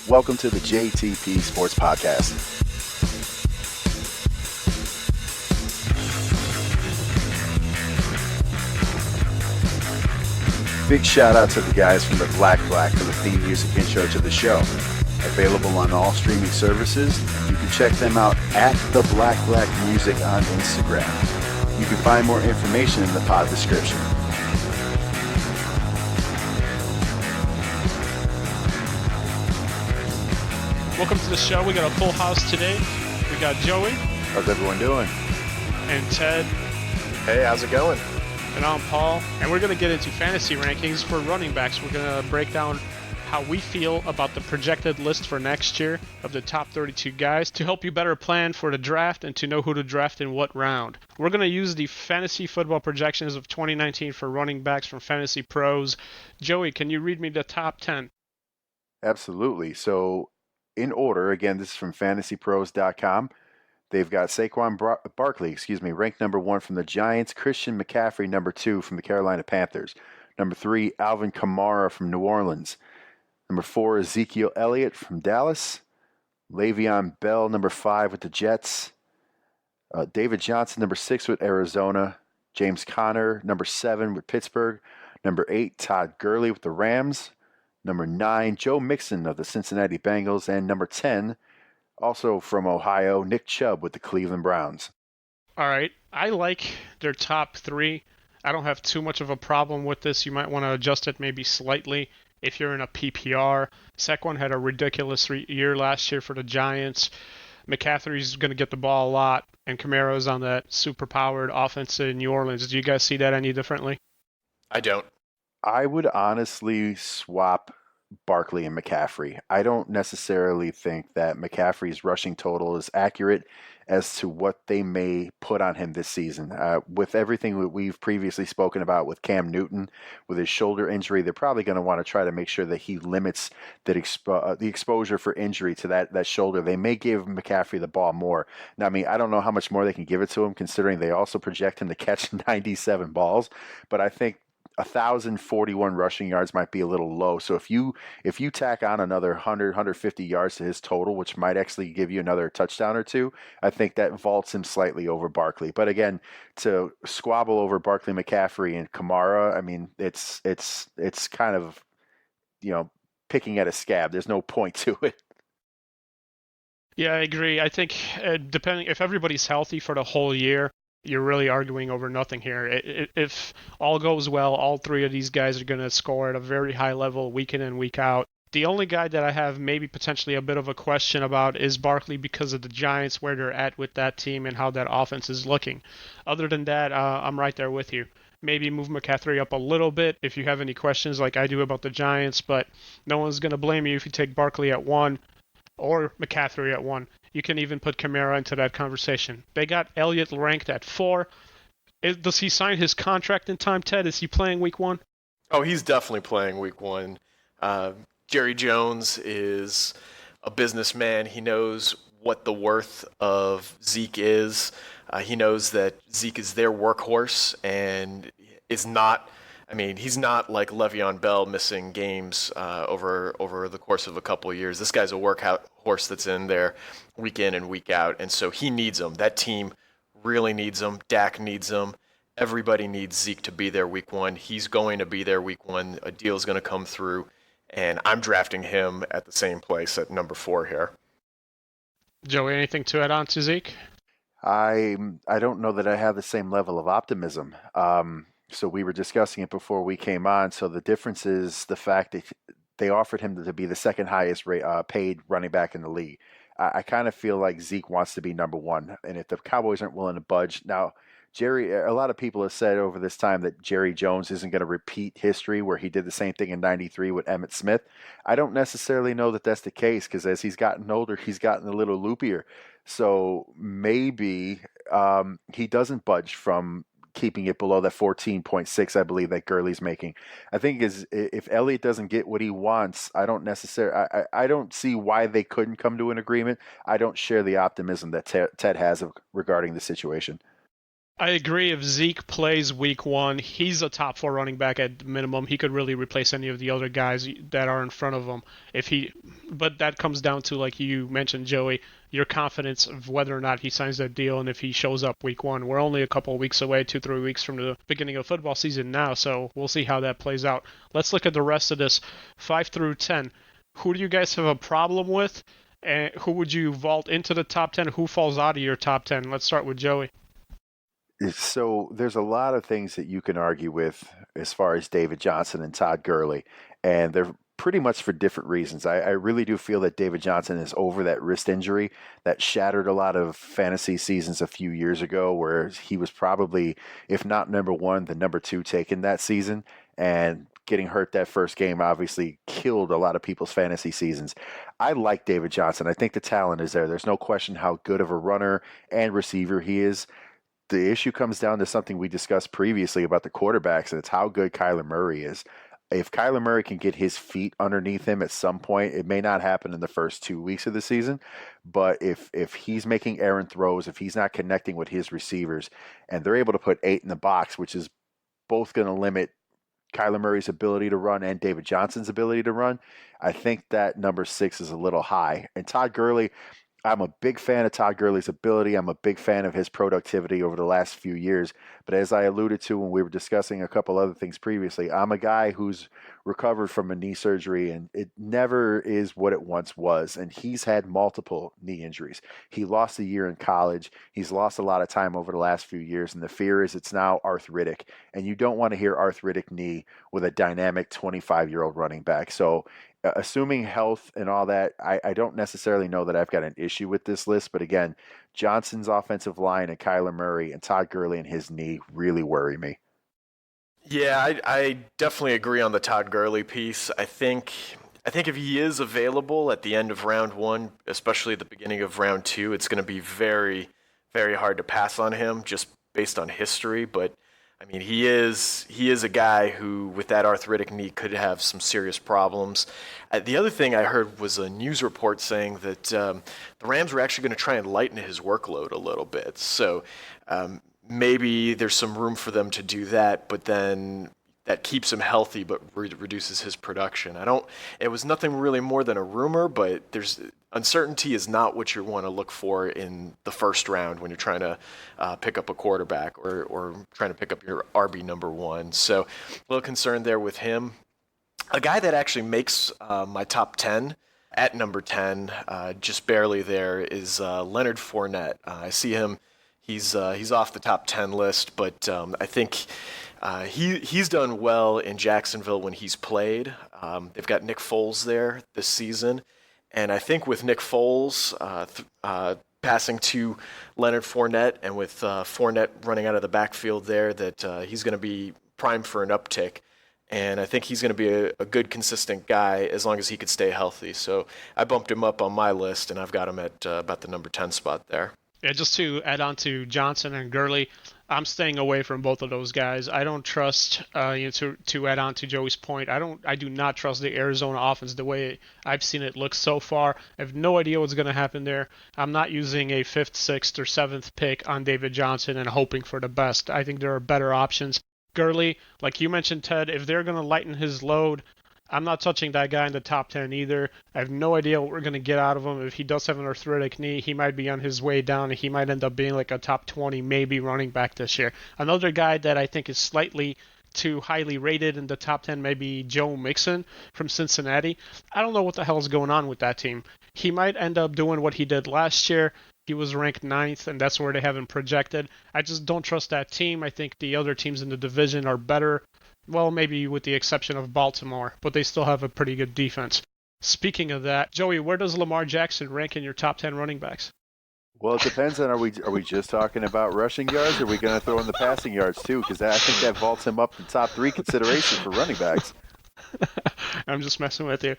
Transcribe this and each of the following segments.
Welcome to the JTP Sports Podcast. Big shout out to the guys from the Black for the theme music intro to the show. Available on all streaming services. You can check them out at the Black Music on Instagram. You can find more information in the pod description. Welcome to the show. We got a full house today. We got Joey. How's everyone doing? And Ted. Hey, how's it going? And I'm Paul. And we're going to get into fantasy rankings for running backs. We're going to break down how we feel about the projected list for next year of the top 32 guys to help you better plan for the draft and to know who to draft in what round. We're going to use the fantasy football projections of 2019 for running backs from Fantasy Pros. Joey, can you read me the top 10? Absolutely. So, in order, again, this is from fantasypros.com. They've got Saquon Barkley, ranked number 1 from the Giants. Christian McCaffrey, number 2 from the Carolina Panthers. Number 3, Alvin Kamara from New Orleans. Number 4, Ezekiel Elliott from Dallas. Le'Veon Bell, number 5 with the Jets. David Johnson, number 6 with Arizona. James Conner, number 7 with Pittsburgh. Number 8, Todd Gurley with the Rams. Number 9, Joe Mixon of the Cincinnati Bengals. And number 10, also from Ohio, Nick Chubb with the Cleveland Browns. All right. I like their top 3. I don't have too much of a problem with this. You might want to adjust it maybe slightly if you're in a PPR. Saquon had a ridiculous year last year for the Giants. McCaffrey's going to get the ball a lot, and Kamara's on that super-powered offense in New Orleans. Do you guys see that any differently? I don't. I would honestly swap Barkley and McCaffrey. I don't necessarily think that McCaffrey's rushing total is accurate as to what they may put on him this season. With everything that we've previously spoken about with Cam Newton, with his shoulder injury, they're probably going to want to try to make sure that he limits that the exposure for injury to that shoulder. They may give McCaffrey the ball more. Now, I mean, I don't know how much more they can give it to him, considering they also project him to catch 97 balls, but I think 1,041 rushing yards might be a little low. So if you tack on another 150 yards to his total, which might actually give you another touchdown or two, I think that vaults him slightly over Barkley. But again, to squabble over Barkley, McCaffrey, and Kamara, I mean, it's kind of, picking at a scab. There's no point to it. Yeah, I agree. I think depending if everybody's healthy for the whole year, you're really arguing over nothing here. If all goes well, all 3 of these guys are going to score at a very high level week in and week out. The only guy that I have maybe potentially a bit of a question about is Barkley because of the Giants, where they're at with that team and how that offense is looking. Other than that, I'm right there with you. Maybe move McCaffrey up a little bit if you have any questions like I do about the Giants, but no one's going to blame you if you take Barkley at 1 or McCaffrey at 1. You can even put Kamara into that conversation. They got Elliott ranked at 4. Does he sign his contract in time, Ted? Is he playing week 1? Oh, he's definitely playing week 1. Jerry Jones is a businessman. He knows what the worth of Zeke is. He knows that Zeke is their workhorse and is not. I mean, he's not like Le'Veon Bell missing games over the course of a couple of years. This guy's a workhorse that's in there week in and week out, and so he needs him. That team really needs him. Dak needs him. Everybody needs Zeke to be there week 1. He's going to be there week 1. A deal's going to come through, and I'm drafting him at the same place at number 4 here. Joey, anything to add on to Zeke? I don't know that I have the same level of optimism. So we were discussing it before we came on. So the difference is the fact that they offered him to be the second highest paid running back in the league. I kind of feel like Zeke wants to be number 1. And if the Cowboys aren't willing to budge, now, a lot of people have said over this time that Jerry Jones isn't going to repeat history where he did the same thing in 93 with Emmitt Smith. I don't necessarily know that that's the case because as he's gotten older, he's gotten a little loopier. So maybe he doesn't budge from keeping it below that 14.6, I believe, that Gurley's making. I think if Elliott doesn't get what he wants, I don't see why they couldn't come to an agreement. I don't share the optimism that Ted has regarding the situation. I agree. If Zeke plays week 1, he's a top 4 running back at minimum. He could really replace any of the other guys that are in front of him. But that comes down to, like you mentioned, Joey, your confidence of whether or not he signs that deal and if he shows up week 1. We're only a couple of weeks away, 2-3 weeks from the beginning of football season now, so we'll see how that plays out. Let's look at the rest of this 5 through 10. Who do you guys have a problem with? And who would you vault into the top 10? Who falls out of your top 10? Let's start with Joey. So there's a lot of things that you can argue with as far as David Johnson and Todd Gurley, and they're pretty much for different reasons. I really do feel that David Johnson is over that wrist injury that shattered a lot of fantasy seasons a few years ago, where he was probably, if not number one, the number two taken that season. And getting hurt that first game obviously killed a lot of people's fantasy seasons. I like David Johnson. I think the talent is there. There's no question how good of a runner and receiver he is. The issue comes down to something we discussed previously about the quarterbacks, and it's how good Kyler Murray is. If Kyler Murray can get his feet underneath him at some point, it may not happen in the first 2 weeks of the season, but if he's making errant throws, if he's not connecting with his receivers, and they're able to put 8 in the box, which is both going to limit Kyler Murray's ability to run and David Johnson's ability to run, I think that number 6 is a little high. And Todd Gurley, I'm a big fan of Todd Gurley's ability. I'm a big fan of his productivity over the last few years. But as I alluded to when we were discussing a couple other things previously, I'm a guy who's recovered from a knee surgery, and it never is what it once was. And he's had multiple knee injuries. He lost a year in college. He's lost a lot of time over the last few years. And the fear is it's now arthritic. And you don't want to hear arthritic knee with a dynamic 25-year-old running back. So assuming health and all that, I don't necessarily know that I've got an issue with this list. But again, Johnson's offensive line and Kyler Murray and Todd Gurley and his knee really worry me. Yeah, I definitely agree on the Todd Gurley piece. I think if he is available at the end of round 1, especially at the beginning of round 2, it's going to be very, very hard to pass on him just based on history. But I mean, he is a guy who, with that arthritic knee, could have some serious problems. The other thing I heard was a news report saying that the Rams were actually going to try and lighten his workload a little bit. So maybe there's some room for them to do that, but then that keeps him healthy but reduces his production. It was nothing really more than a rumor, but uncertainty is not what you want to look for in the first round when you're trying to pick up a quarterback or trying to pick up your RB number 1. So a little concerned there with him. A guy that actually makes my top 10 at number 10, just barely there, is Leonard Fournette. I see him. He's off the top 10 list, but I think he's done well in Jacksonville when he's played. They've got Nick Foles there this season, and I think with Nick Foles passing to Leonard Fournette, and with Fournette running out of the backfield there, that he's going to be primed for an uptick. And I think he's going to be a good, consistent guy as long as he could stay healthy. So I bumped him up on my list, and I've got him at about the number 10 spot there. Yeah, just to add on to Johnson and Gurley, I'm staying away from both of those guys. I don't trust, to add on to Joey's point, I do not trust the Arizona offense the way I've seen it look so far. I have no idea what's going to happen there. I'm not using a 5th, 6th, or 7th pick on David Johnson and hoping for the best. I think there are better options. Gurley, like you mentioned, Ted, if they're going to lighten his load, I'm not touching that guy in the top 10 either. I have no idea what we're going to get out of him. If he does have an arthritic knee, he might be on his way down, and he might end up being like a top 20, maybe running back this year. Another guy that I think is slightly too highly rated in the top 10 may be Joe Mixon from Cincinnati. I don't know what the hell is going on with that team. He might end up doing what he did last year. He was ranked 9th, and that's where they have him projected. I just don't trust that team. I think the other teams in the division are better. Well, maybe with the exception of Baltimore, but they still have a pretty good defense. Speaking of that, Joey, where does Lamar Jackson rank in your top 10 running backs? Well, it depends on are we just talking about rushing yards, or are we going to throw in the passing yards too? Because I think that vaults him up in top 3 consideration for running backs. I'm just messing with you.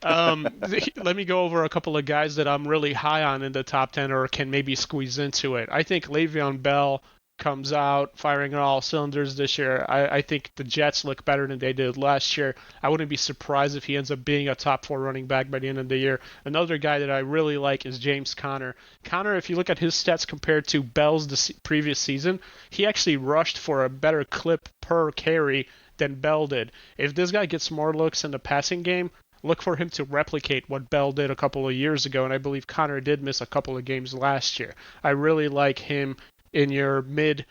Let me go over a couple of guys that I'm really high on in the top 10 or can maybe squeeze into it. I think Le'Veon Bell comes out firing on all cylinders this year, I think the Jets look better than they did last year. I wouldn't be surprised if he ends up being a top 4 running back by the end of the year. Another guy that I really like is James Conner. Conner, if you look at his stats compared to Bell's previous season, he actually rushed for a better clip per carry than Bell did. If this guy gets more looks in the passing game, look for him to replicate what Bell did a couple of years ago, and I believe Conner did miss a couple of games last year. I really like him in your mid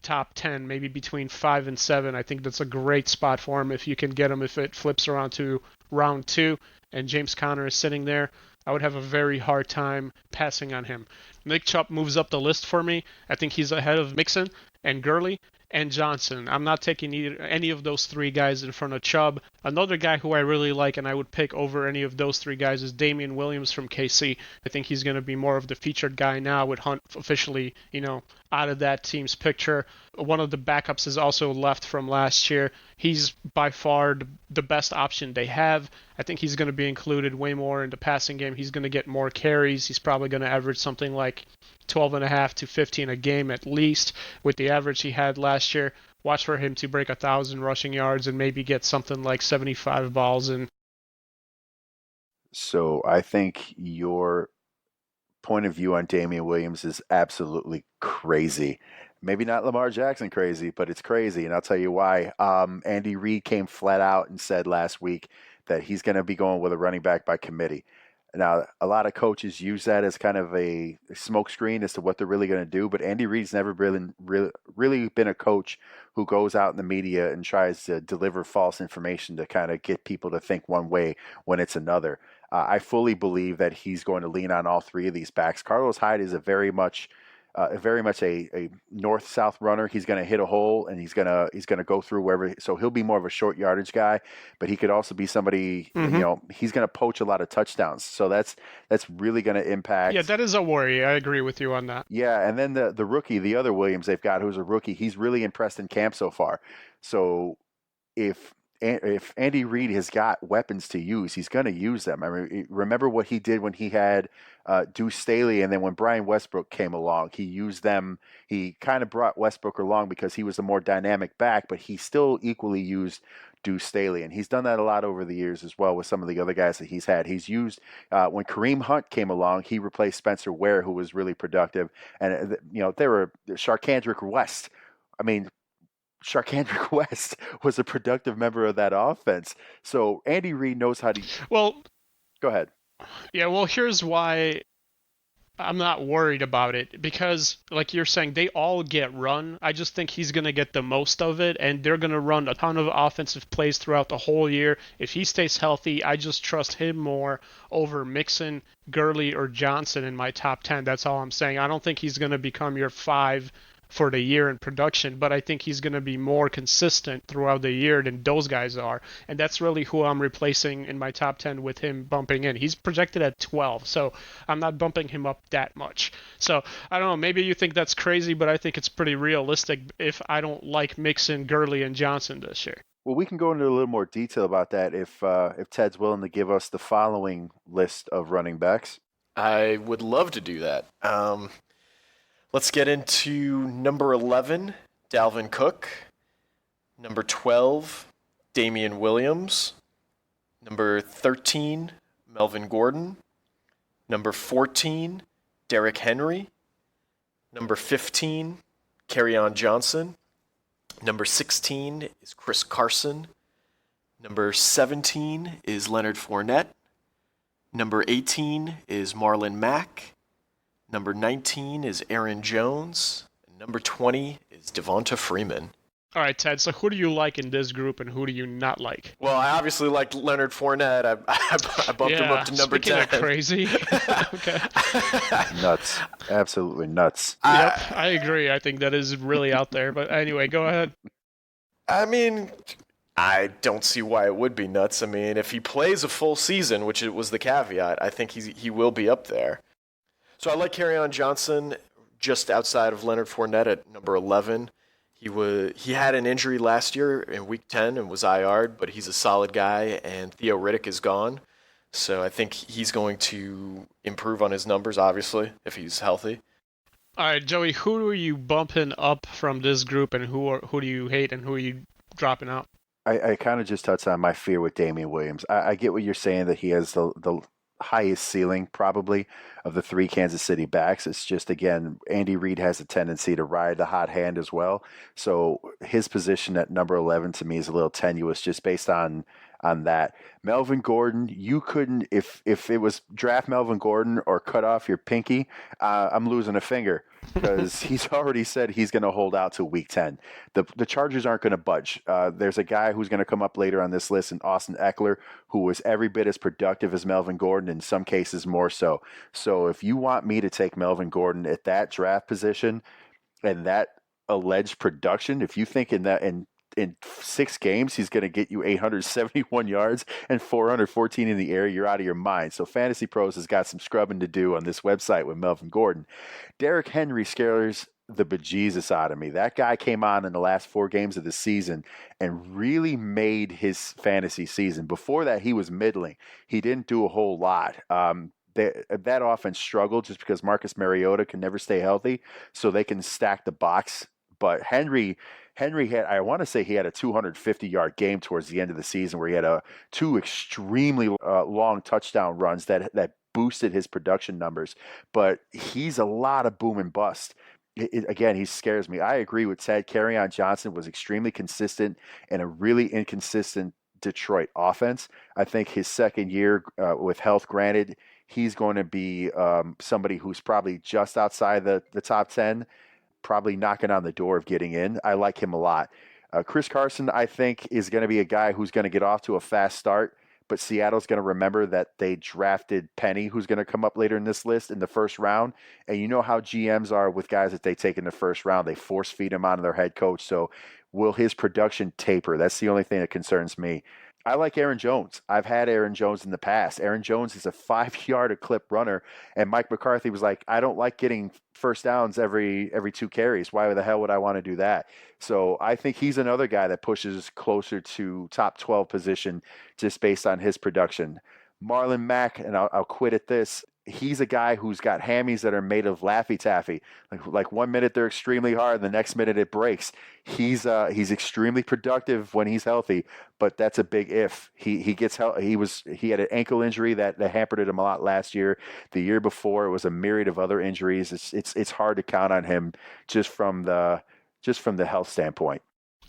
top 10, maybe between 5 and 7. I think that's a great spot for him if you can get him if it flips around to round 2 and James Conner is sitting there. I would have a very hard time passing on him. Nick Chubb moves up the list for me. I think he's ahead of Mixon and Gurley and Johnson. I'm not taking any of those 3 guys in front of Chubb. Another guy who I really like and I would pick over any of those 3 guys is Damian Williams from KC. I think he's going to be more of the featured guy now with Hunt officially, out of that team's picture. One of the backups is also left from last year. He's by far the best option they have. I think he's going to be included way more in the passing game. He's going to get more carries. He's probably going to average something like 12.5 to 15 a game at least with the average he had last year. Watch for him to break 1,000 rushing yards and maybe get something like 75 balls in. So I think your point of view on Damian Williams is absolutely crazy. Maybe not Lamar Jackson crazy, but it's crazy, and I'll tell you why. Andy Reid came flat out and said last week that he's going to be going with a running back by committee. Now, a lot of coaches use that as kind of a smokescreen as to what they're really going to do, but Andy Reid's never really been a coach who goes out in the media and tries to deliver false information to kind of get people to think one way when it's another. I fully believe that he's going to lean on all 3 of these backs. Carlos Hyde is a very much a north-south runner. He's going to hit a hole and he's going to go through wherever. So he'll be more of a short yardage guy, but he could also be somebody. He's going to poach a lot of touchdowns. So that's really going to impact. Yeah, that is a worry. I agree with you on that. Yeah, and then the rookie, the other Williams they've got, who's a rookie, he's really impressed in camp so far. So if Andy Reid has got weapons to use, he's going to use them. I mean, remember what he did when he had Deuce Staley, and then when Brian Westbrook came along, he used them. He kind of brought Westbrook along because he was a more dynamic back, but he still equally used Deuce Staley, and he's done that a lot over the years as well with some of the other guys that he's had. He's used when Kareem Hunt came along, he replaced Spencer Ware, who was really productive, and there were Charcandrick West. I mean, Charcandrick West was a productive member of that offense. So Andy Reid knows how to. Well, go ahead. Yeah, well, here's why I'm not worried about it. Because, like you're saying, they all get run. I just think he's going to get the most of it, and they're going to run a ton of offensive plays throughout the whole year. If he stays healthy, I just trust him more over Mixon, Gurley, or Johnson in my top 10. That's all I'm saying. I don't think he's going to become your 5 for the year in production, but I think he's going to be more consistent throughout the year than those guys are, and that's really who I'm replacing in my top 10 with him bumping in. He's projected at 12, so I'm not bumping him up that much. So I don't know, maybe you think that's crazy, but I think it's pretty realistic if I don't like Mixon, Gurley, and Johnson this year. Well, we can go into a little more detail about that if Ted's willing to give us the following list of running backs. I would love to do that. Let's get into number 11, Dalvin Cook. Number 12, Damian Williams. Number 13, Melvin Gordon. Number 14, Derrick Henry. Number 15, Kerryon Johnson. Number 16 is Chris Carson. Number 17 is Leonard Fournette. Number 18 is Marlon Mack. Number 19 is Aaron Jones. And number 20 is Devonta Freeman. All right, Ted, so who do you like in this group and who do you not like? Well, I obviously liked Leonard Fournette. I bumped him up to number 10. Of crazy. Okay. Nuts. Absolutely nuts. Yep, I agree. I think that is really out there. But anyway, go ahead. I mean, I don't see why it would be nuts. I mean, if he plays a full season, which it was the caveat, I think he will be up there. So I like Kerryon Johnson just outside of Leonard Fournette at number 11. He had an injury last year in Week 10 and was IR'd, but he's a solid guy, and Theo Riddick is gone. So I think he's going to improve on his numbers, obviously, if he's healthy. All right, Joey, who are you bumping up from this group, and who do you hate, and who are you dropping out? I kind of just touched on my fear with Damian Williams. I get what you're saying that he has the highest ceiling probably of the three Kansas City backs. It's just again, Andy Reid has a tendency to ride the hot hand as well. So his position at number 11 to me is a little tenuous just based on that. Melvin Gordon, you couldn't if it was draft Melvin Gordon or cut off your pinky, I'm losing a finger because he's already said he's going to hold out to week 10. The Chargers aren't going to budge. There's a guy who's going to come up later on this list, in Austin Eckler, who was every bit as productive as Melvin Gordon, in some cases more so. So if you want me to take Melvin Gordon at that draft position and that alleged production, if you think in 6 games he's going to get you 871 yards and 414 in the air, you're out of your mind. So Fantasy Pros has got some scrubbing to do on this website with Melvin Gordon. Derrick Henry scares the bejesus out of me. That guy came on in the last 4 games of the season and really made his fantasy season. Before that, he was middling. He didn't do a whole lot. That offense struggled just because Marcus Mariota can never stay healthy, so they can stack the box. But Henry had, I want to say he had a 250-yard game towards the end of the season where he had two extremely long touchdown runs that boosted his production numbers. But he's a lot of boom and bust. Again, he scares me. I agree with Ted. Kerryon Johnson was extremely consistent in a really inconsistent Detroit offense. I think his second year with health granted, he's going to be somebody who's probably just outside the top 10, probably knocking on the door of getting in. I like him a lot. Chris Carson, I think, is going to be a guy who's going to get off to a fast start, but Seattle's going to remember that they drafted Penny, who's going to come up later in this list, in the first round. And you know how GMs are with guys that they take in the first round. They force feed him onto their head coach. So will his production taper? That's the only thing that concerns me. I like Aaron Jones. I've had Aaron Jones in the past. Aaron Jones is a 5-yard a clip runner, and Mike McCarthy was like, I don't like getting first downs every 2 carries. Why the hell would I want to do that? So I think he's another guy that pushes closer to top 12 position just based on his production. Marlon Mack, and I'll quit at this. He's a guy who's got hammies that are made of Laffy Taffy. Like 1 minute they're extremely hard, the next minute it breaks. He's extremely productive when he's healthy, but that's a big if. He gets he had an ankle injury that hampered him a lot last year. The year before it was a myriad of other injuries. It's hard to count on him just from the health standpoint.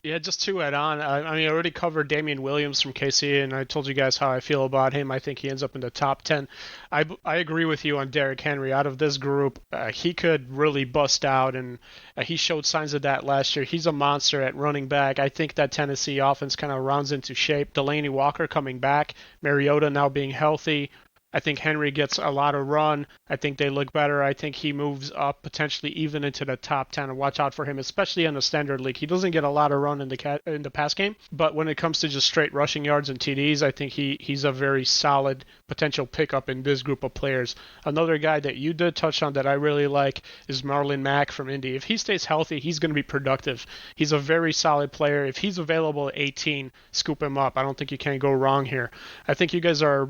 Yeah, just to add on, I mean, I already covered Damian Williams from KC, and I told you guys how I feel about him. I think he ends up in the top 10. I agree with you on Derrick Henry. Out of this group, he could really bust out, and he showed signs of that last year. He's a monster at running back. I think that Tennessee offense kind of rounds into shape. Delaney Walker coming back, Mariota now being healthy. I think Henry gets a lot of run. I think they look better. I think he moves up potentially even into the top 10. And watch out for him, especially in the standard league. He doesn't get a lot of run in the pass game, but when it comes to just straight rushing yards and TDs, I think he's a very solid potential pickup in this group of players. Another guy that you did touch on that I really like is Marlon Mack from Indy. If he stays healthy, he's going to be productive. He's a very solid player. If he's available at 18, scoop him up. I don't think you can go wrong here. I think you guys are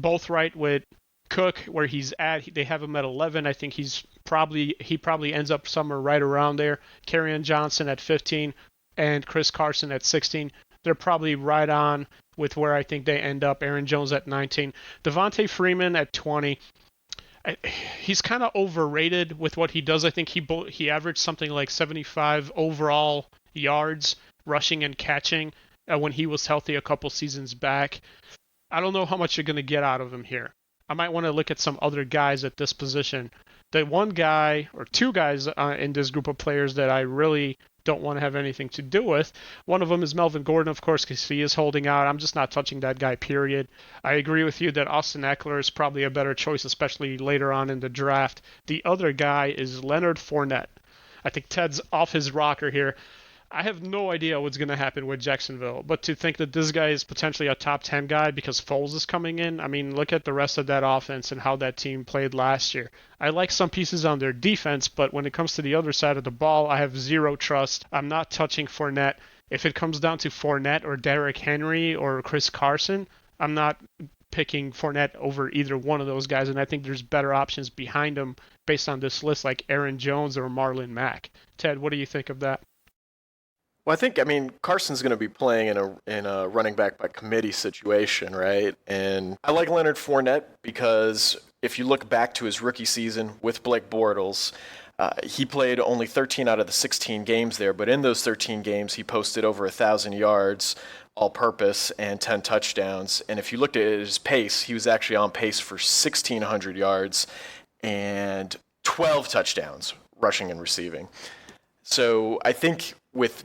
both right with Cook, where he's at. They have him at 11. I think he probably ends up somewhere right around there. Kerryon Johnson at 15 and Chris Carson at 16. They're probably right on with where I think they end up. Aaron Jones at 19. Devontae Freeman at 20. He's kind of overrated with what he does. I think he averaged something like 75 overall yards rushing and catching when he was healthy a couple seasons back. I don't know how much you're going to get out of him here. I might want to look at some other guys at this position. The one guy or two guys in this group of players that I really don't want to have anything to do with, one of them is Melvin Gordon, of course, because he is holding out. I'm just not touching that guy, period. I agree with you that Austin Eckler is probably a better choice, especially later on in the draft. The other guy is Leonard Fournette. I think Ted's off his rocker here. I have no idea what's going to happen with Jacksonville, but to think that this guy is potentially a top 10 guy because Foles is coming in, I mean, look at the rest of that offense and how that team played last year. I like some pieces on their defense, but when it comes to the other side of the ball, I have zero trust. I'm not touching Fournette. If it comes down to Fournette or Derrick Henry or Chris Carson, I'm not picking Fournette over either one of those guys, and I think there's better options behind him based on this list, like Aaron Jones or Marlon Mack. Ted, what do you think of that? Well, I mean, Carson's going to be playing in a running back by committee situation, right? And I like Leonard Fournette because if you look back to his rookie season with Blake Bortles, he played only 13 out of the 16 games there, but in those 13 games, he posted over 1,000 yards all-purpose and 10 touchdowns. And if you looked at his pace, he was actually on pace for 1,600 yards and 12 touchdowns, rushing and receiving. So I think with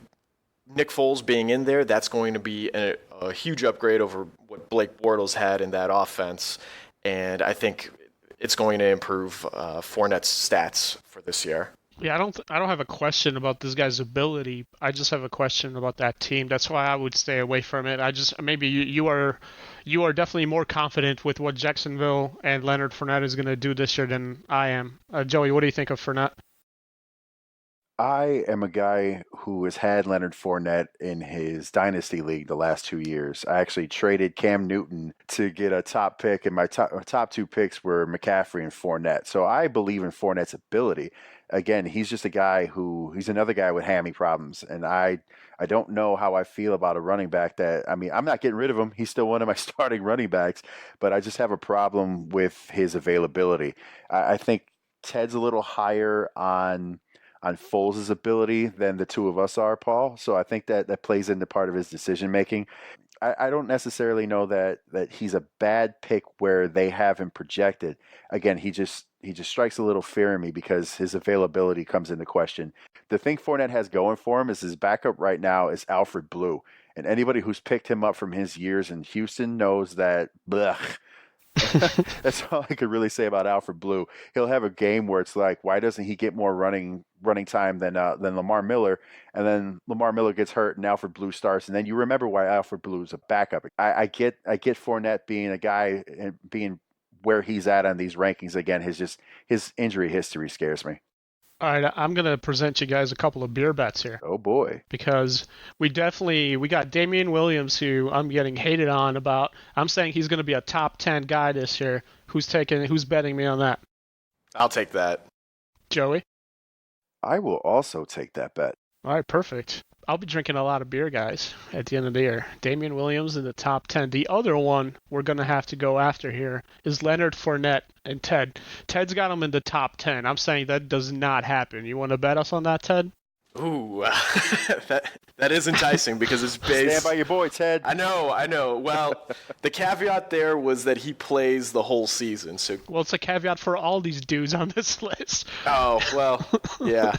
Nick Foles being in there, that's going to be a huge upgrade over what Blake Bortles had in that offense. And I think it's going to improve Fournette's stats for this year. Yeah, I don't have a question about this guy's ability. I just have a question about that team. That's why I would stay away from it. Maybe you are definitely more confident with what Jacksonville and Leonard Fournette is going to do this year than I am. Joey, what do you think of Fournette? I am a guy who has had Leonard Fournette in his dynasty league the last 2 years. I actually traded Cam Newton to get a top pick, and my top two picks were McCaffrey and Fournette. So I believe in Fournette's ability. Again, he's just a guy he's another guy with hammy problems, and I don't know how I feel about a running back that, I mean, I'm not getting rid of him. He's still one of my starting running backs, but I just have a problem with his availability. I think Ted's a little higher on Foles' ability than the two of us are, Paul. So I think that plays into part of his decision making. I don't necessarily know that he's a bad pick where they have him projected. Again, he just strikes a little fear in me because his availability comes into question. The thing Fournette has going for him is his backup right now is Alfred Blue. And anybody who's picked him up from his years in Houston knows that, blech. That's all I could really say about Alfred Blue. He'll have a game where it's like, why doesn't he get more running time than Lamar Miller? And then Lamar Miller gets hurt and Alfred Blue starts, and then you remember why Alfred Blue is a backup. I get Fournette being a guy and being where he's at on these rankings. Again, his injury history scares me. All right, I'm going to present you guys a couple of beer bets here. Oh, boy. Because we got Damian Williams, who I'm getting hated on about. I'm saying he's going to be a top 10 guy this year. Who's betting me on that? I'll take that. Joey? I will also take that bet. All right, perfect. I'll be drinking a lot of beer, guys, at the end of the year. Damian Williams in the top 10. The other one we're going to have to go after here is Leonard Fournette and Ted. Ted's got him in the top 10. I'm saying that does not happen. You want to bet us on that, Ted? Ooh, that is enticing because it's based. Stand by your boy, Ted. I know. Well, the caveat there was that he plays the whole season. So. Well, it's a caveat for all these dudes on this list. Oh, well, yeah.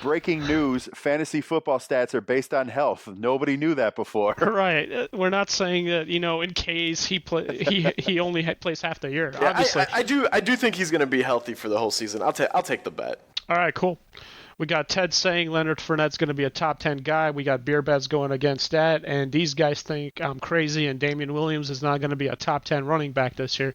Breaking news: fantasy football stats are based on health. Nobody knew that before. Right. We're not saying that, in case he only plays half the year. Yeah, obviously. I do think he's going to be healthy for the whole season. I'll take the bet. All right, cool. We got Ted saying Leonard Fournette's going to be a top 10 guy. We got beer bets going against that. And these guys think I'm crazy and Damian Williams is not going to be a top 10 running back this year.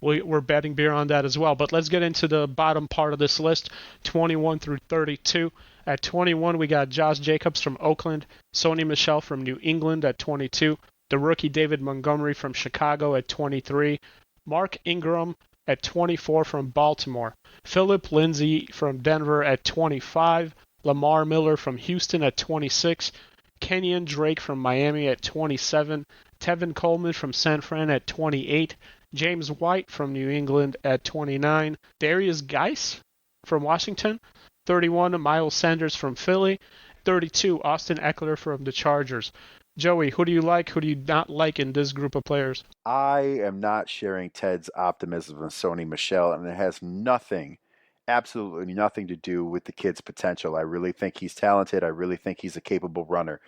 We're betting beer on that as well. But let's get into the bottom part of this list, 21 through 32. At 21, we got Josh Jacobs from Oakland, Sony Michel from New England at 22, the rookie David Montgomery from Chicago at 23, Mark Ingram at 24 from Baltimore, Philip Lindsay from Denver at 25, Lamar Miller from Houston at 26, Kenyon Drake from Miami at 27, Tevin Coleman from San Fran at 28, James White from New England at 29, Darius Geis from Washington, 31, Miles Sanders from Philly, 32, Austin Eckler from the Chargers. Joey, who do you like? Who do you not like in this group of players? I am not sharing Ted's optimism of Sony Michel, and it has absolutely nothing to do with the kid's potential. I really think he's talented. I really think he's a capable runner.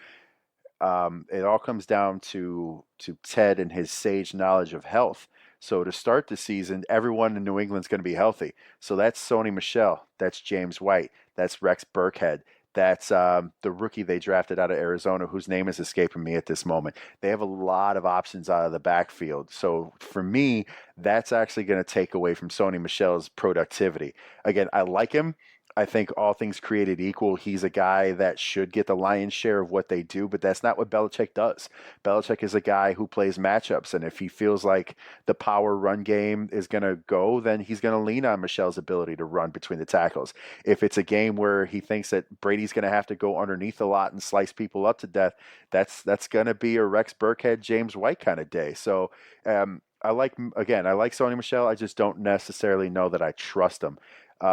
It all comes down to Ted and his sage knowledge of health. So to start the season, everyone in New England's going to be healthy. So that's Sony Michel. That's James White. That's Rex Burkhead. That's the rookie they drafted out of Arizona, whose name is escaping me at this moment. They have a lot of options out of the backfield. So for me, that's actually going to take away from Sony Michel's productivity. Again, I like him. I think all things created equal, he's a guy that should get the lion's share of what they do, but that's not what Belichick does. Belichick is a guy who plays matchups, and if he feels like the power run game is going to go, then he's going to lean on Michel's ability to run between the tackles. If it's a game where he thinks that Brady's going to have to go underneath a lot and slice people up to death, that's going to be a Rex Burkhead, James White kind of day. So I like Sony Michel. I just don't necessarily know that I trust him.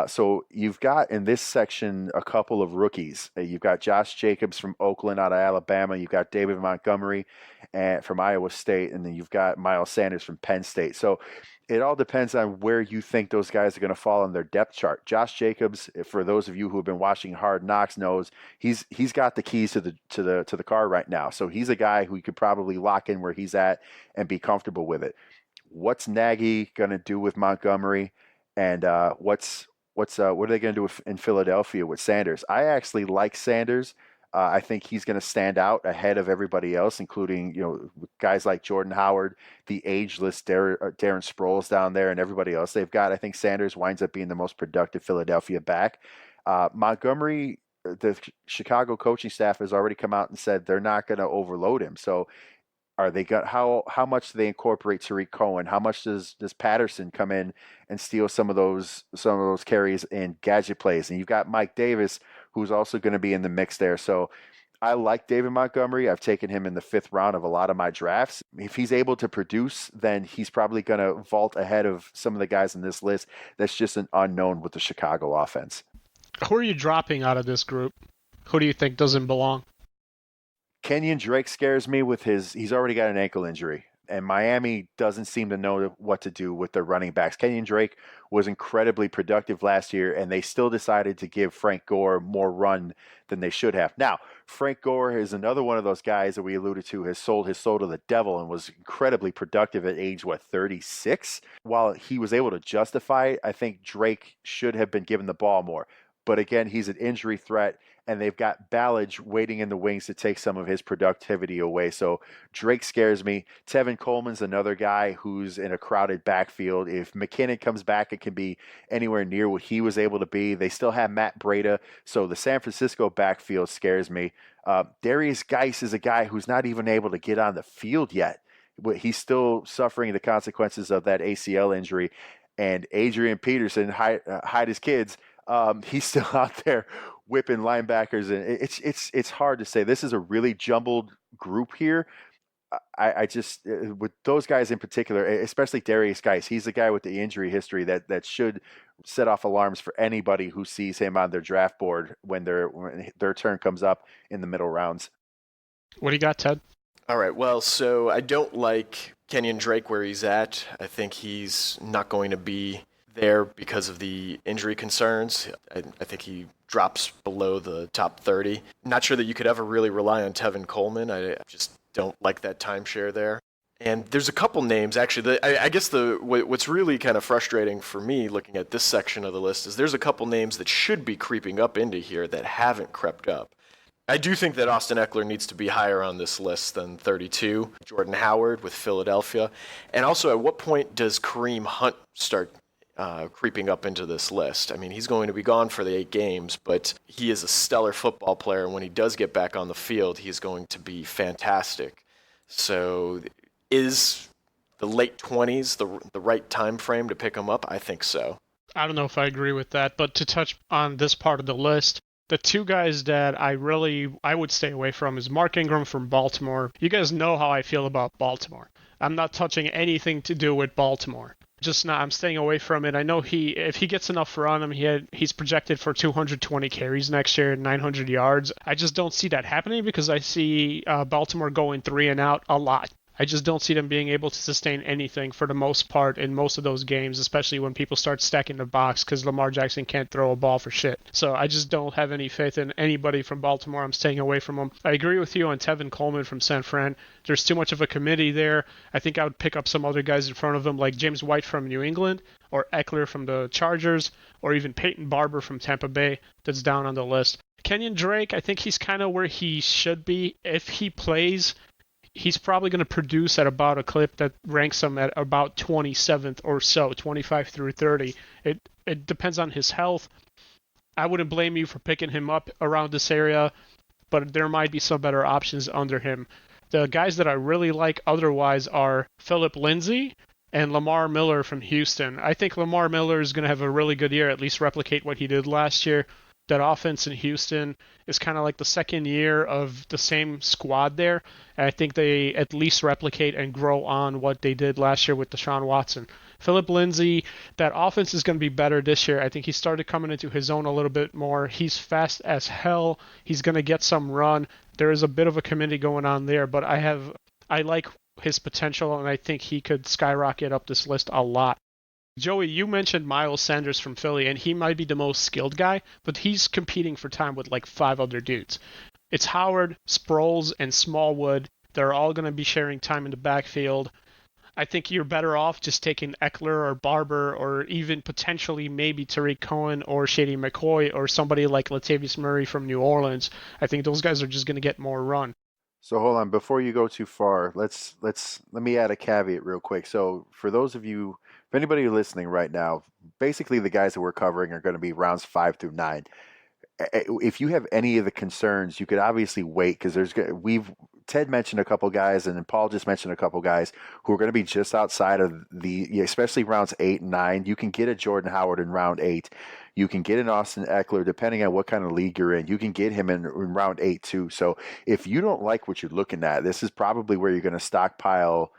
So you've got in this section a couple of rookies. You've got Josh Jacobs from Oakland out of Alabama. You've got David Montgomery from Iowa State. And then you've got Miles Sanders from Penn State. So it all depends on where you think those guys are going to fall on their depth chart. Josh Jacobs, for those of you who have been watching Hard Knocks, knows he's got the keys to the car right now. So he's a guy who you could probably lock in where he's at and be comfortable with it. What's Nagy going to do with Montgomery? And what are they going to do in Philadelphia with Sanders? I actually like Sanders. I think he's going to stand out ahead of everybody else, including guys like Jordan Howard, the ageless Darren Sproles down there, and everybody else they've got. I think Sanders winds up being the most productive Philadelphia back. Montgomery, the Chicago coaching staff has already come out and said they're not going to overload him. So are they got how much do they incorporate Tariq Cohen? How much does Patterson come in and steal some of those carries and gadget plays? And you've got Mike Davis, who's also going to be in the mix there. So I like David Montgomery. I've taken him in the 5th round of a lot of my drafts. If he's able to produce, then he's probably going to vault ahead of some of the guys in this list. That's just an unknown with the Chicago offense. Who are you dropping out of this group? Who do you think doesn't belong? Kenyon Drake scares me with he's already got an ankle injury, and Miami doesn't seem to know what to do with their running backs. Kenyon Drake was incredibly productive last year, and they still decided to give Frank Gore more run than they should have. Now, Frank Gore is another one of those guys that we alluded to has sold his soul to the devil and was incredibly productive at age, 36? While he was able to justify it, I think Drake should have been given the ball more. But again, he's an injury threat, and they've got Ballage waiting in the wings to take some of his productivity away. So Drake scares me. Tevin Coleman's another guy who's in a crowded backfield. If McKinnon comes back, it can be anywhere near what he was able to be. They still have Matt Breida, so the San Francisco backfield scares me. Darius Geis is a guy who's not even able to get on the field yet. He's still suffering the consequences of that ACL injury. And Adrian Peterson, hide his kids, he's still out there whipping linebackers, and it's hard to say. This is a really jumbled group here. I just with those guys in particular, especially Darius Geis, he's the guy with the injury history that should set off alarms for anybody who sees him on their draft board when their turn comes up in the middle rounds. What do you got, Ted? All right, well, so I don't like Kenyon Drake where he's at. I think he's not going to be there because of the injury concerns. I think he drops below the top 30. Not sure that you could ever really rely on Tevin Coleman. I just don't like that timeshare there. And there's a couple names, actually. I guess what's really kind of frustrating for me looking at this section of the list is there's a couple names that should be creeping up into here that haven't crept up. I do think that Austin Eckler needs to be higher on this list than 32. Jordan Howard with Philadelphia. And also, at what point does Kareem Hunt start creeping up into this list? I mean, he's going to be gone for the 8 games, but he is a stellar football player, and when he does get back on the field, he's going to be fantastic. So is the late 20s the right time frame to pick him up? I think so. I don't know if I agree with that, but to touch on this part of the list, the 2 guys that I would stay away from is Mark Ingram from Baltimore. You guys know how I feel about Baltimore. I'm not touching anything to do with Baltimore. I'm staying away from it. I know if he gets enough run, I mean, he's projected for 220 carries next year and 900 yards. I just don't see that happening because I see Baltimore going 3 and out a lot. I just don't see them being able to sustain anything for the most part in most of those games, especially when people start stacking the box because Lamar Jackson can't throw a ball for shit. So I just don't have any faith in anybody from Baltimore. I'm staying away from them. I agree with you on Tevin Coleman from San Fran. There's too much of a committee there. I think I would pick up some other guys in front of him like James White from New England or Eckler from the Chargers or even Peyton Barber from Tampa Bay that's down on the list. Kenyon Drake, I think he's kind of where he should be. If he plays, he's probably going to produce at about a clip that ranks him at about 27th or so, 25 through 30. It depends on his health. I wouldn't blame you for picking him up around this area, but there might be some better options under him. The guys that I really like otherwise are Philip Lindsay and Lamar Miller from Houston. I think Lamar Miller is going to have a really good year, at least replicate what he did last year. That offense in Houston is kind of like the second year of the same squad there. And I think they at least replicate and grow on what they did last year with Deshaun Watson. Philip Lindsay, that offense is going to be better this year. I think he started coming into his own a little bit more. He's fast as hell. He's going to get some run. There is a bit of a committee going on there, but I like his potential, and I think he could skyrocket up this list a lot. Joey, you mentioned Miles Sanders from Philly, and he might be the most skilled guy, but he's competing for time with like 5 other dudes. It's Howard, Sproles, and Smallwood. They're all going to be sharing time in the backfield. I think you're better off just taking Eckler or Barber or even potentially maybe Tariq Cohen or Shady McCoy or somebody like Latavius Murray from New Orleans. I think those guys are just going to get more run. So hold on, before you go too far, let me add a caveat real quick. So for those of you, if anybody listening right now, basically the guys that we're covering are going to be rounds 5 through 9. If you have any of the concerns, you could obviously wait because Ted mentioned a couple guys and then Paul just mentioned a couple guys who are going to be just outside of especially rounds 8 and 9. You can get a Jordan Howard in round 8. You can get an Austin Eckler, depending on what kind of league you're in. You can get him in round 8 too. So if you don't like what you're looking at, this is probably where you're going to stockpile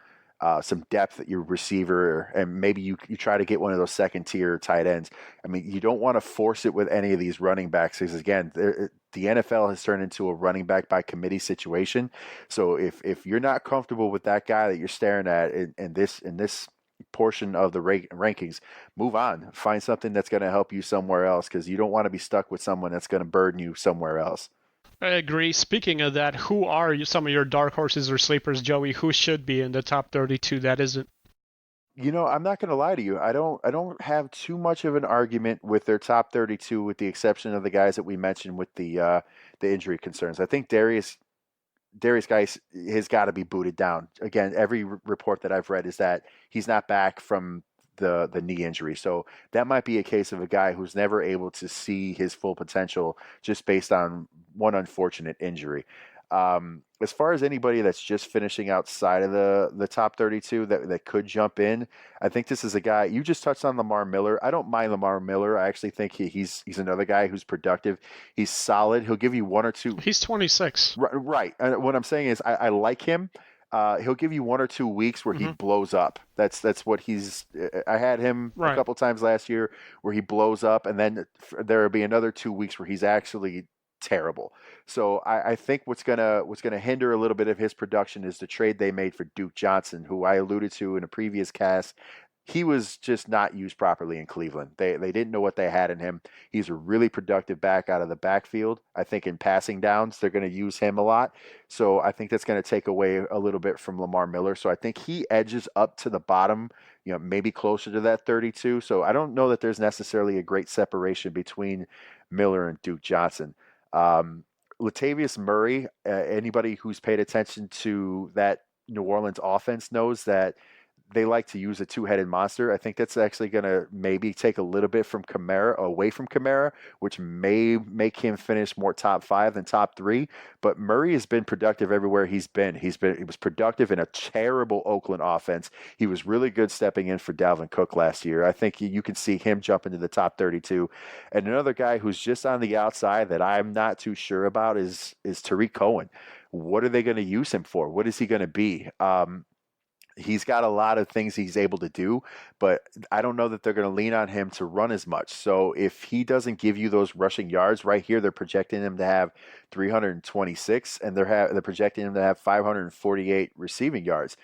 some depth at your receiver, and maybe you try to get one of those second tier tight ends. I mean, you don't want to force it with any of these running backs because again, the NFL has turned into a running back by committee situation. So if you're not comfortable with that guy that you're staring at in this portion of the rankings, move on. Find something that's going to help you somewhere else because you don't want to be stuck with someone that's going to burden you somewhere else. I agree. Speaking of that, who are some of your dark horses or sleepers, Joey? Who should be in the top 32 that isn't? I'm not going to lie to you. I don't have too much of an argument with their top 32, with the exception of the guys that we mentioned with the injury concerns. I think Darius Geis has got to be booted down. Again, every report that I've read is that he's not back from the knee injury. So that might be a case of a guy who's never able to see his full potential just based on one unfortunate injury. As far as anybody that's just finishing outside of the top 32 that could jump in, I think this is a guy. You just touched on Lamar Miller. I don't mind Lamar Miller. I actually think he's another guy who's productive. He's solid. He'll give you one or two. He's 26. Right. What I'm saying is I like him. He'll give you 1 or 2 weeks where he blows up. That's what he's. I had him a couple times last year where he blows up, and then there will be another 2 weeks where he's actually terrible. So I think what's gonna hinder a little bit of his production is the trade they made for Duke Johnson, who I alluded to in a previous cast. He was just not used properly in Cleveland. They didn't know what they had in him. He's a really productive back out of the backfield. I think in passing downs, they're going to use him a lot. So I think that's going to take away a little bit from Lamar Miller. So I think he edges up to the bottom, maybe closer to that 32. So I don't know that there's necessarily a great separation between Miller and Duke Johnson. Latavius Murray, anybody who's paid attention to that New Orleans offense knows that they like to use a two-headed monster. I think that's actually going to maybe take a little bit from Kamara, away from Kamara, which may make him finish more top 5 than top 3. But Murray has been productive everywhere he's been. He was productive in a terrible Oakland offense. He was really good stepping in for Dalvin Cook last year. I think you can see him jump into the top 32. And another guy who's just on the outside that I'm not too sure about is Tariq Cohen. What are they going to use him for? What is he going to be? He's got a lot of things he's able to do, but I don't know that they're going to lean on him to run as much. So if he doesn't give you those rushing yards right here, they're projecting him to have 326, and they're projecting him to have 548 receiving yards.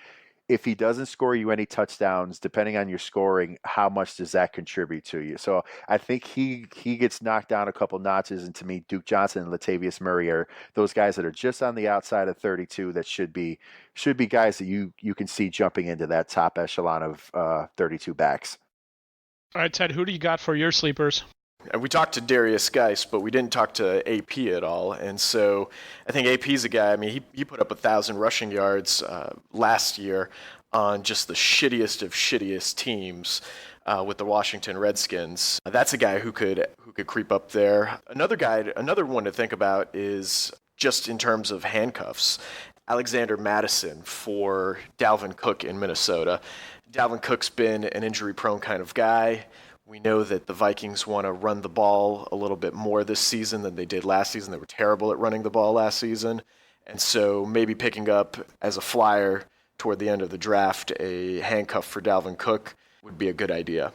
If he doesn't score you any touchdowns, depending on your scoring, how much does that contribute to you? So I think he gets knocked down a couple notches. And to me, Duke Johnson and Latavius Murray are those guys that are just on the outside of 32 that should be guys that you can see jumping into that top echelon of 32 backs. All right, Ted, who do you got for your sleepers? We talked to Darius Geis, but we didn't talk to AP at all. And so I think AP's a guy, I mean, he put up 1,000 rushing yards last year on just the shittiest of shittiest teams. with the Washington Redskins. That's a guy who could creep up there. Another one to think about is just in terms of handcuffs. Alexander Mattison for Dalvin Cook in Minnesota. Dalvin Cook's been an injury-prone kind of guy. We know that the Vikings want to run the ball a little bit more this season than they did last season. They were terrible at running the ball last season. And so maybe picking up as a flyer toward the end of the draft a handcuff for Dalvin Cook would be a good idea.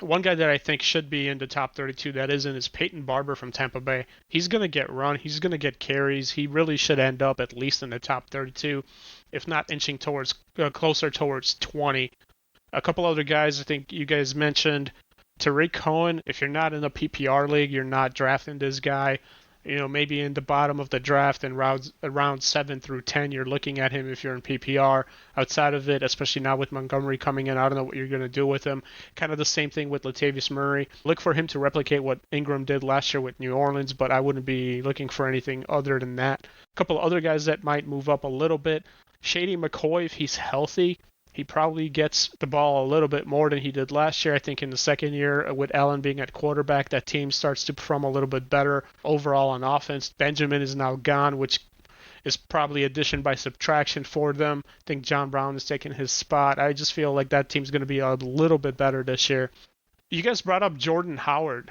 One guy that I think should be in the top 32 that isn't is Peyton Barber from Tampa Bay. He's going to get run. He's going to get carries. He really should end up at least in the top 32, if not inching towards closer towards 20. A couple other guys I think you guys mentioned. Tariq Cohen, if you're not in a PPR league, you're not drafting this guy. Maybe in the bottom of the draft in round 7 through 10, you're looking at him if you're in PPR. Outside of it, especially now with Montgomery coming in, I don't know what you're going to do with him. Kind of the same thing with Latavius Murray. Look for him to replicate what Ingram did last year with New Orleans, but I wouldn't be looking for anything other than that. A couple other guys that might move up a little bit. Shady McCoy, if he's healthy, he probably gets the ball a little bit more than he did last year. I think in the second year with Allen being at quarterback, that team starts to perform a little bit better overall on offense. Benjamin is now gone, which is probably addition by subtraction for them. I think John Brown is taking his spot. I just feel like that team's going to be a little bit better this year. You guys brought up Jordan Howard.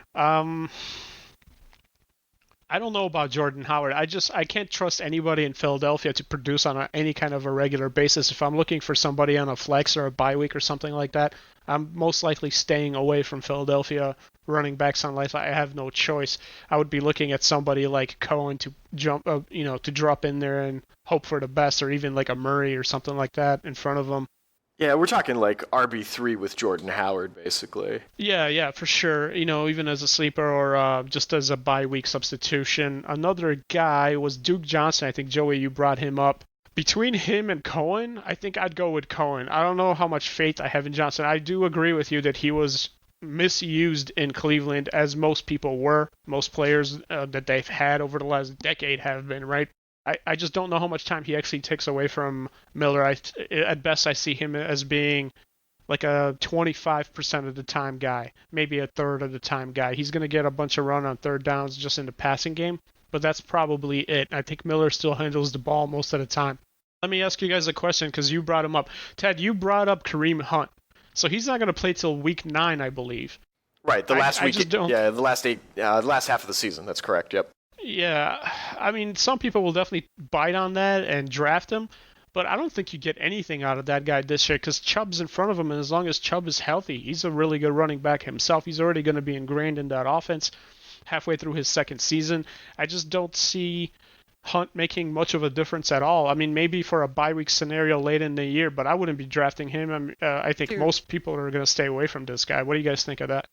I don't know about Jordan Howard. I can't trust anybody in Philadelphia to produce on any kind of a regular basis. If I'm looking for somebody on a flex or a bye week or something like that, I'm most likely staying away from Philadelphia running backs unless I have no choice. I would be looking at somebody like Cohen to to drop in there and hope for the best, or even like a Murray or something like that in front of them. Yeah, we're talking like RB3 with Jordan Howard, basically. Yeah, for sure. Even as a sleeper or just as a bye week substitution. Another guy was Duke Johnson. I think, Joey, you brought him up. Between him and Cohen, I think I'd go with Cohen. I don't know how much faith I have in Johnson. I do agree with you that he was misused in Cleveland, as most people were. Most players that they've had over the last decade have been, right? I just don't know how much time he actually takes away from Miller. At best, I see him as being like a 25% of the time guy, maybe a third of the time guy. He's going to get a bunch of run on third downs just in the passing game, but that's probably it. I think Miller still handles the ball most of the time. Let me ask you guys a question because you brought him up. Ted, you brought up Kareem Hunt. So he's not going to play till week 9, I believe. Right, the last week. Yeah, the last half of the season. That's correct. Yep. Yeah, I mean, some people will definitely bite on that and draft him, but I don't think you get anything out of that guy this year because Chubb's in front of him, and as long as Chubb is healthy, he's a really good running back himself. He's already going to be ingrained in that offense halfway through his second season. I just don't see Hunt making much of a difference at all. I mean, maybe for a bye week scenario late in the year, but I wouldn't be drafting him. I think most people are going to stay away from this guy. What do you guys think of that?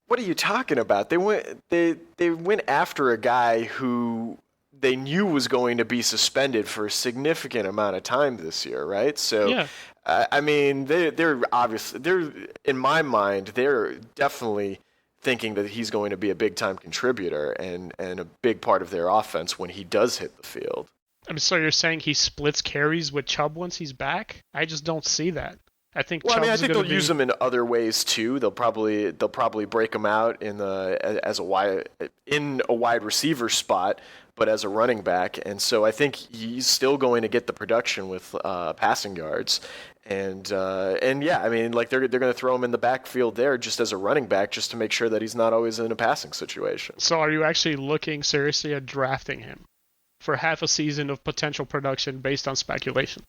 What are you talking about? They went after a guy who they knew was going to be suspended for a significant amount of time this year, right? So, yeah. I mean, they're in my mind, they're definitely thinking that he's going to be a big-time contributor and a big part of their offense when he does hit the field. I mean, so you're saying he splits carries with Chubb once he's back? I just don't see that. I think they'll use him in other ways too. They'll probably break him out in a wide receiver spot, but as a running back. And so I think he's still going to get the production with passing yards. And yeah, I mean, like they're going to throw him in the backfield there just as a running back, just to make sure that he's not always in a passing situation. So are you actually looking seriously at drafting him for half a season of potential production based on speculation?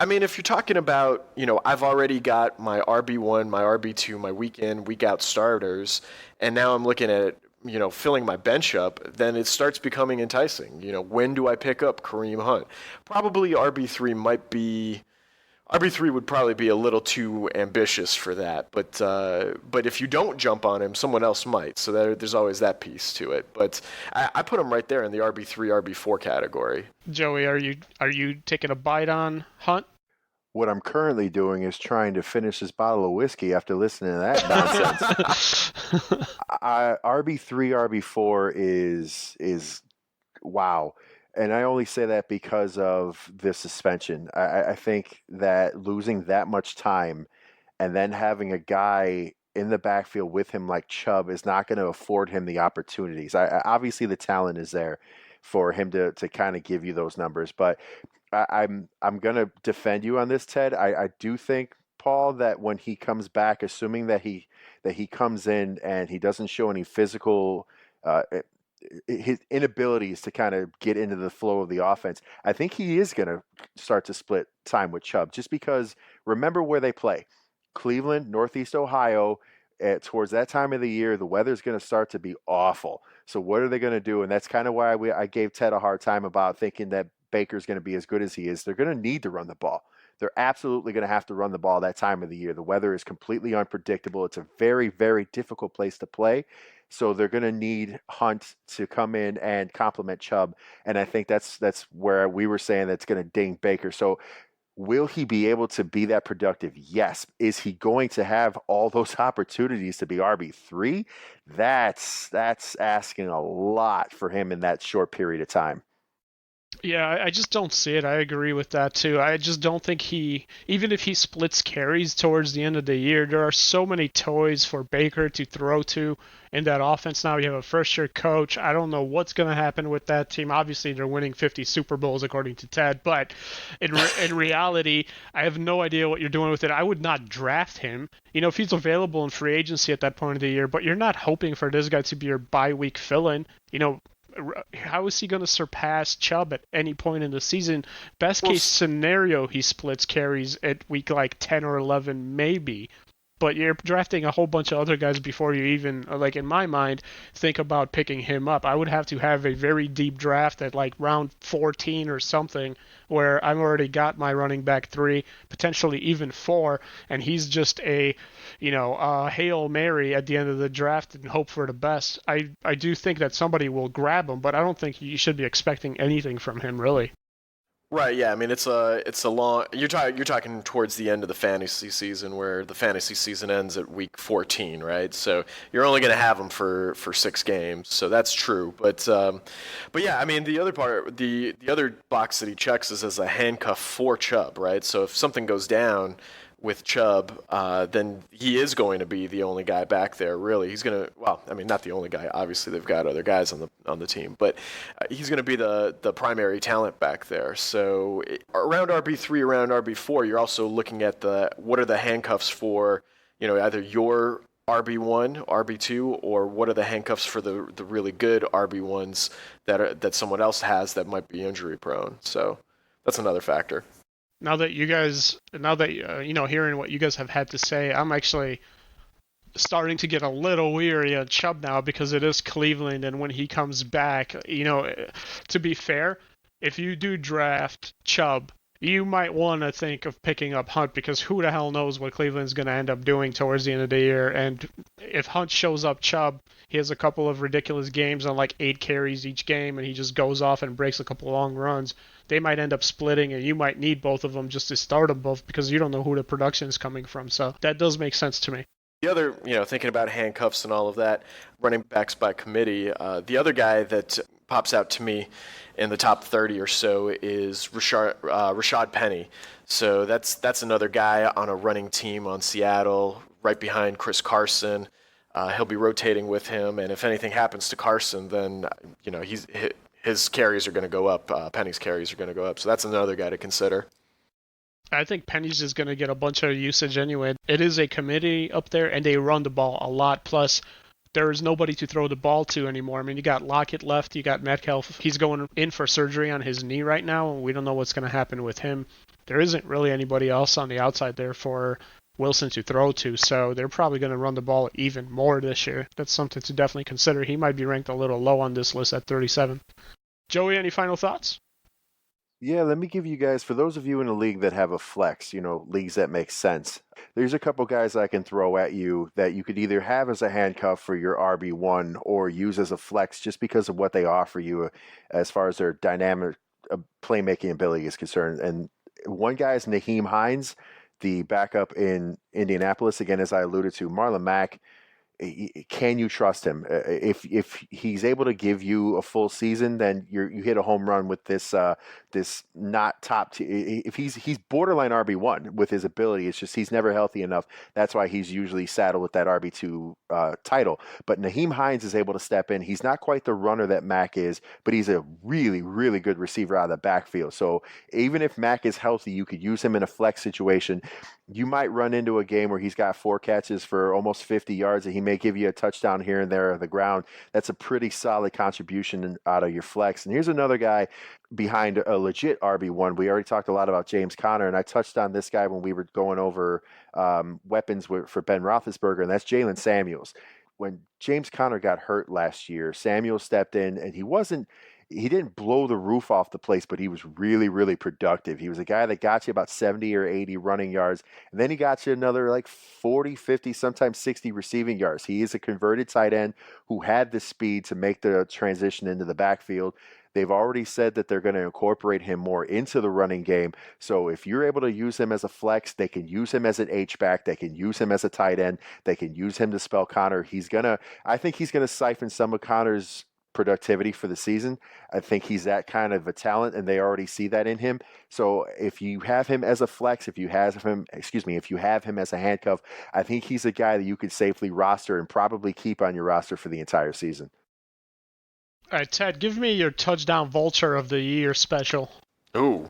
I mean, if you're talking about, I've already got my RB1, my RB2, my week in, week out starters, and now I'm looking at, filling my bench up, then it starts becoming enticing. When do I pick up Kareem Hunt? Probably RB3 would probably be a little too ambitious for that, but if you don't jump on him, someone else might. So there's always that piece to it. But I put him right there in the RB3, RB4 category. Joey, are you taking a bite on Hunt? What I'm currently doing is trying to finish this bottle of whiskey after listening to that nonsense. RB3, RB4 is wow. And I only say that because of the suspension. I think that losing that much time and then having a guy in the backfield with him like Chubb is not going to afford him the opportunities. Obviously the talent is there for him to kind of give you those numbers, but I'm going to defend you on this, Ted. I do think, Paul, that when he comes back, assuming that he comes in and he doesn't show any physical uh, his inabilities to kind of get into the flow of the offense, I think he is going to start to split time with Chubb, just because remember where they play. Cleveland, Northeast Ohio, towards that time of the year, the weather's going to start to be awful. So what are they going to do? And that's kind of why I gave Ted a hard time about thinking that Baker's going to be as good as he is. They're going to need to run the ball. They're absolutely going to have to run the ball that time of the year. The weather is completely unpredictable. It's a very, very difficult place to play. So they're going to need Hunt to come in and complement Chubb. And I think that's where we were saying that's going to ding Baker. So will he be able to be that productive? Yes. Is he going to have all those opportunities to be RB3? That's asking a lot for him in that short period of time. Yeah, I just don't see it. I agree with that too. I just don't think even if he splits carries towards the end of the year, there are so many toys for Baker to throw to in that offense now. You have a first-year coach. I don't know what's going to happen with that team. Obviously, they're winning 50 Super Bowls according to Ted, but in reality, I have no idea what you're doing with it. I would not draft him. If he's available in free agency at that point of the year, but you're not hoping for this guy to be your bye-week fill-in. How is he going to surpass Chubb at any point in the season? Best case scenario, he splits carries at week like 10 or 11, maybe. But you're drafting a whole bunch of other guys before you even, like in my mind, think about picking him up. I would have to have a very deep draft at like round 14 or something, where I've already got my running back 3, potentially even 4, and he's just a Hail Mary at the end of the draft and hope for the best. I do think that somebody will grab him, but I don't think you should be expecting anything from him, really. Right, yeah. I mean, it's a long. You're talking towards the end of the fantasy season, where the fantasy season ends at week 14, right? So you're only going to have them for 6 games. So that's true. But yeah, I mean, the other part, the other box that he checks is as a handcuff for Chubb, right? So if something goes down with Chubb, then he is going to be the only guy back there. Really, he's going to. Well, I mean, not the only guy. Obviously, they've got other guys on the team, but he's going to be the primary talent back there. So around RB3, around RB4, you're also looking at what are the handcuffs for either your RB1, RB2, or what are the handcuffs for the really good RB1s that someone else has that might be injury prone. So that's another factor. Now that hearing what you guys have had to say, I'm actually starting to get a little weary of Chubb now, because it is Cleveland, and when he comes back, to be fair, if you do draft Chubb, you might want to think of picking up Hunt, because who the hell knows what Cleveland's going to end up doing towards the end of the year. And if Hunt shows up Chubb, he has a couple of ridiculous games on like 8 carries each game, and he just goes off and breaks a couple long runs, they might end up splitting, and you might need both of them just to start them both, because you don't know who the production is coming from. So that does make sense to me. The other, thinking about handcuffs and all of that, running backs by committee, the other guy that pops out to me in the top 30 or so is Rashad Penny. So that's another guy on a running team on Seattle, right behind Chris Carson. He'll be rotating with him, and if anything happens to Carson, then his carries are going to go up. Penny's carries are going to go up. So that's another guy to consider. I think Penny's is going to get a bunch of usage anyway. It is a committee up there, and they run the ball a lot. Plus, there is nobody to throw the ball to anymore. I mean, you got Lockett left, you got Metcalf. He's going in for surgery on his knee right now, and we don't know what's going to happen with him. There isn't really anybody else on the outside there for Wilson to throw to, so they're probably going to run the ball even more this year. That's something to definitely consider. He might be ranked a little low on this list at 37. Joey, any final thoughts? Yeah, let me give you guys, for those of you in a league that have a flex, leagues that make sense, there's a couple guys I can throw at you that you could either have as a handcuff for your RB1 or use as a flex just because of what they offer you as far as their dynamic playmaking ability is concerned. And one guy is Nyheim Hines, the backup in Indianapolis. Again, as I alluded to, Marlon Mack can you trust him? If he's able to give you a full season, then you hit a home run with this this not top if he's borderline RB1 with his ability. It's just he's never healthy enough. That's why he's usually saddled with that RB2 title. But Nyheim Hines is able to step in. He's not quite the runner that Mac is, but he's a really, really good receiver out of the backfield. So even if Mac is healthy, you could use him in a flex situation. You might run into a game where he's got 4 catches for almost 50 yards and he may give you a touchdown here and there on the ground. That's a pretty solid contribution out of your flex. And here's another guy behind a legit RB1. We already talked a lot about James Conner, and I touched on this guy when we were going over weapons for Ben Roethlisberger, and that's Jalen Samuels. When James Conner got hurt last year, Samuels stepped in, and he didn't blow the roof off the place, but he was really, really productive. He was a guy that got you about 70 or 80 running yards, and then he got you another like 40, 50, sometimes 60 receiving yards. He is a converted tight end who had the speed to make the transition into the backfield. They've already said that they're going to incorporate him more into the running game. So if you're able to use him as a flex, they can use him as an H-back. They can use him as a tight end. They can use him to spell Conner. I think he's going to siphon some of Conner's productivity for the season. I think he's that kind of a talent, and they already see that in him. So if you have him as a flex, if you have him as a handcuff, I think he's a guy that you could safely roster and probably keep on your roster for the entire season. All right, Ted, give me your touchdown vulture of the year special. Ooh.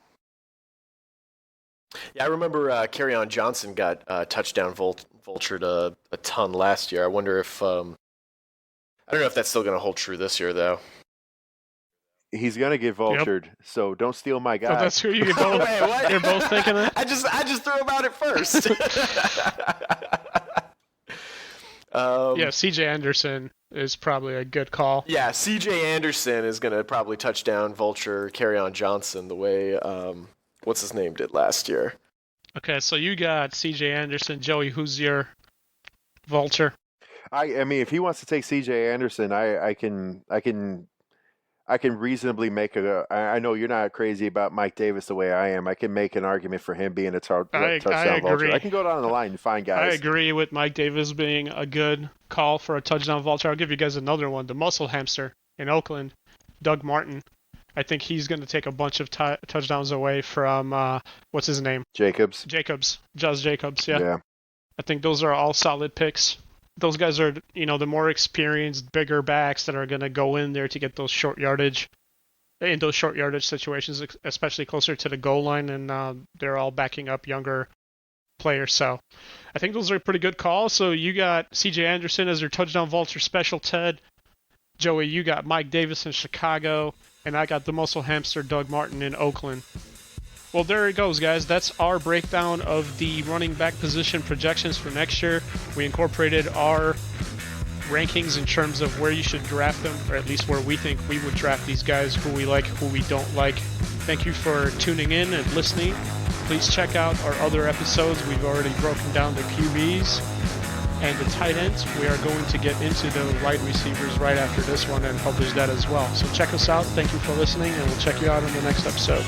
Yeah, I remember Kerryon Johnson got touchdown vultured a ton last year. I wonder if I don't know if that's still going to hold true this year, though. He's going to get vultured, so don't steal my guy. Oh, that's who you both. Wait, what? You're both thinking that. I just threw him out at first. Yeah, C.J. Anderson is probably a good call. Yeah, C.J. Anderson is going to probably touchdown vulture Kerryon Johnson the way what's his name did last year. Okay, so you got C.J. Anderson. Joey, who's your vulture? I mean, if he wants to take C.J. Anderson, I can reasonably make I know you're not crazy about Mike Davis the way I am. I can make an argument for him being a touchdown vulture. I can go down the line and find guys. I agree with Mike Davis being a good call for a touchdown vulture. I'll give you guys another one. The muscle hamster in Oakland, Doug Martin. I think he's going to take a bunch of touchdowns away from, what's his name? Josh Jacobs, yeah. I think those are all solid picks. Those guys are, the more experienced, bigger backs that are going to go in there to get those short yardage situations, especially closer to the goal line, and they're all backing up younger players. So I think those are a pretty good calls. So you got C.J. Anderson as your touchdown vulture special, Ted. Joey, you got Mike Davis in Chicago, and I got the muscle hamster Doug Martin in Oakland. Well, there it goes, guys. That's our breakdown of the running back position projections for next year. We incorporated our rankings in terms of where you should draft them, or at least where we think we would draft these guys, who we like, who we don't like. Thank you for tuning in and listening. Please check out our other episodes. We've already broken down the QBs and the tight ends. We are going to get into the wide receivers right after this one and publish that as well. So check us out. Thank you for listening, and we'll check you out in the next episode.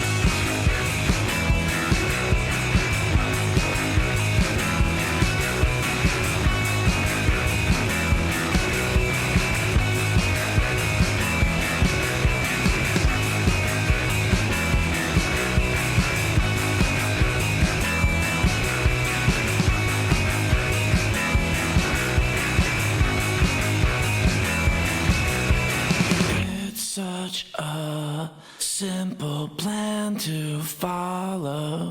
Such a simple plan to follow.